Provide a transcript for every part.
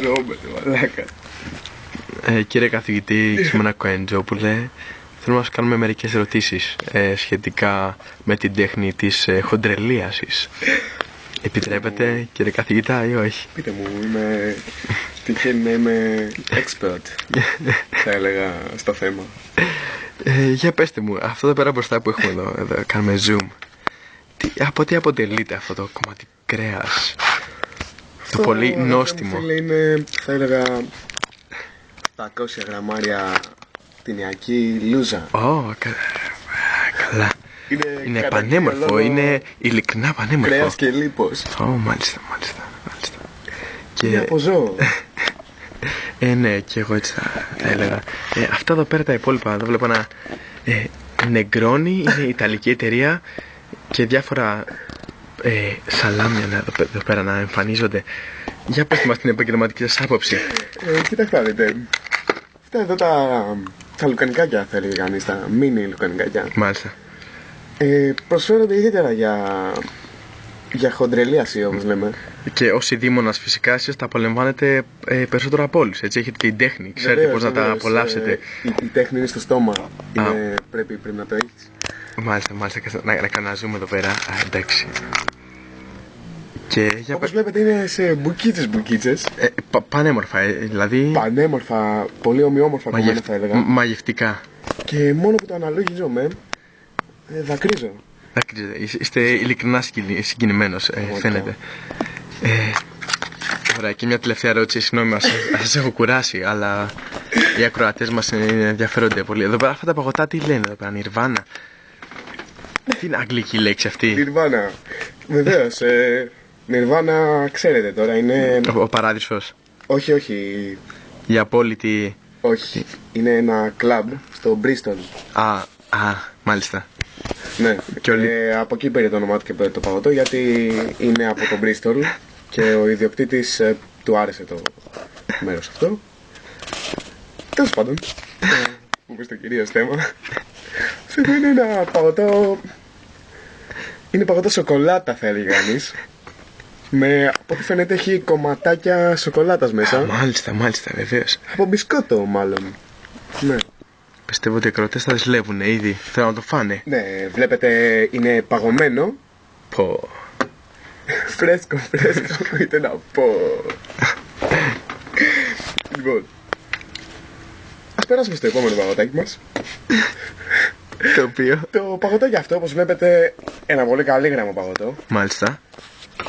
Τρώμε, μαλάκα. Κύριε καθηγητή Ξημένα Κοέντζοπουλε, θέλουμε να σας κάνουμε μερικές ερωτήσεις σχετικά με την τέχνη της χοντρελίασης. Επιτρέπετε, κύριε καθηγητά, ή όχι? Πείτε μου, τυχαίνει να είμαι expert, θα έλεγα, στο θέμα. Για πέστε μου, αυτό εδώ πέρα μπροστά που έχουμε εδώ κάνουμε zoom. Από τι αποτελείται αυτό το κομμάτι κρέας? Το πολύ νόστιμο. Είναι, θα έλεγα, 700 γραμμάρια τηνιακή λούζα. Καλά. Είναι πανέμορφο, είναι ειλικρινά πανέμορφο. Κρέας και λίπος. Μάλιστα. Είναι από ζώο. Ναι, και εγώ έτσι θα έλεγα. Αυτά εδώ πέρα τα υπόλοιπα, εδώ βλέπω ένα Νεγκρόνι, είναι Ιταλική εταιρεία, και διάφορα σαλάμια εδώ πέρα να εμφανίζονται. Για πες μας την επαγγελματική σας άποψη. Κοιτάξτε, δείτε. Αυτά εδώ τα λουκανικάκια, θα έλεγε κανείς, τα μίνι λουκανικάκια. Μάλιστα. Προσφέρονται ιδιαίτερα για χοντρελίαση, όπως λέμε. Και όσοι δήμονας φυσικά εσείς τα απολαμβάνετε περισσότερο από όλους, έτσι, έχετε και την τέχνη, ξέρετε πώς να τα απολαύσετε. Η τέχνη είναι στο στόμα, πρέπει να το έχεις. Μάλιστα, να καναζούμε εδώ πέρα, εντάξει. Όπως βλέπετε είναι σε μπουκίτσες. Πανέμορφα, δηλαδή. Πανέμορφα, πολύ ομοιόμορφα κομμάτια, θα έλεγα. Μαγευτικά. Και μόνο που το αναλογίζομαι, δακρύζω. Είστε ειλικρινά συγκινημένος, φαίνεται. Ωραία, και μια τελευταία ερώτηση, συγγνώμη, σας έχω κουράσει, αλλά οι ακροατές μας ενδιαφέρονται πολύ. Εδώ πέρα αυτά τα παγωτά τι λένε εδώ πέρα, Νιρβάνα? Τι είναι αγγλική λέξη αυτή? Νιρβάνα, βεβαίως. Νιρβάνα, ξέρετε τώρα, είναι... Ο παράδεισος. Όχι. Η απόλυτη... Όχι, είναι ένα κλαμπ στο Μπρίστολ. Μάλιστα. Ναι, από εκεί πήρε το όνομά του και το παγωτό, γιατί είναι από το Μπρίστολ και ο ιδιοκτήτης του άρεσε το μέρος αυτό. Τέλος πάντων, μου πεις το κυρίως θέμα. Αυτό είναι ένα παγωτό... Είναι παγωτό σοκολάτα, θα έλεγε κανείς. Από ό,τι φαίνεται έχει κομματάκια σοκολάτας μέσα. Μάλιστα, βεβαίως. Από μπισκότο μάλλον. Ναι. Πιστεύω ότι οι ακροατές θα ζηλεύουν ήδη. Θέλω να το φάνε. Ναι, βλέπετε είναι παγωμένο. Πω. Φρέσκο, είτε να πω. Λοιπόν, ας περάσουμε στο επόμενο παγωτάκι μας. Το οποίο? Το παγωτάκι αυτό, όπως βλέπετε, ένα πολύ καλήγραμμο παγωτό. Μάλιστα.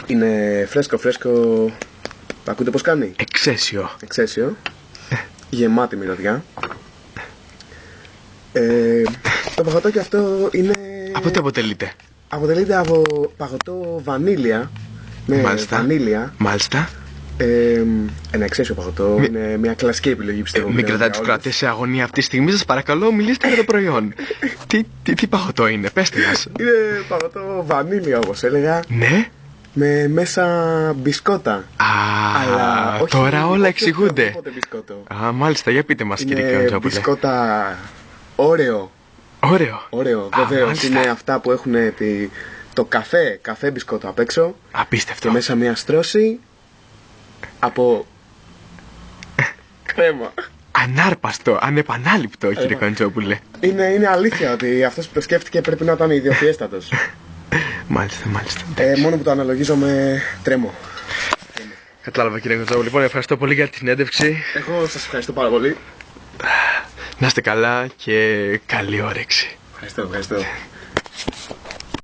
Είναι φρέσκο. Ακούτε πως κάνει? Εξαίσιο. Γεμάτη μυρωδιά. Το παγωτάκι αυτό είναι... Από τι αποτελείται? Αποτελείται από παγωτό βανίλια. Βανίλια. Μάλιστα. Ένα εξαίσιο παγωτό. Είναι μια κλασική επιλογή, πιστεύω. Μην κρατάτε τους κρατές σε αγωνία αυτή τη στιγμή. Σας παρακαλώ, μιλήστε για το προϊόν. Τι παγωτό είναι, πέστε μας. Είναι παγωτό βανίλια, όπως έλεγα. Ναι. Με μέσα μπισκότα. Αλλά τώρα όλα εξηγούνται. Μάλιστα, για πείτε μας, κύριε Κοέντζοπουλε. Μπισκότα Όρεο. Βεβαίως, είναι αυτά που έχουν το καφέ μπισκότο απ' έξω. Απίστευτο. Και μέσα μια στρώση από κρέμα. Ανάρπαστο, ανεπανάληπτο, κύριε Κοέντζοπουλε. Είναι αλήθεια ότι αυτός που το σκέφτηκε πρέπει να ήταν ιδιοφιέστατος. Μάλιστα. Μόνο που το αναλογίζομαι τρέμω. Κατάλαβα, κύριε Κοέντζοπουλε. Λοιπόν, ευχαριστώ πολύ για την συνέντευξη. Εγώ σας ευχαριστώ πάρα πολύ. Να είστε καλά και καλή όρεξη. Ευχαριστώ.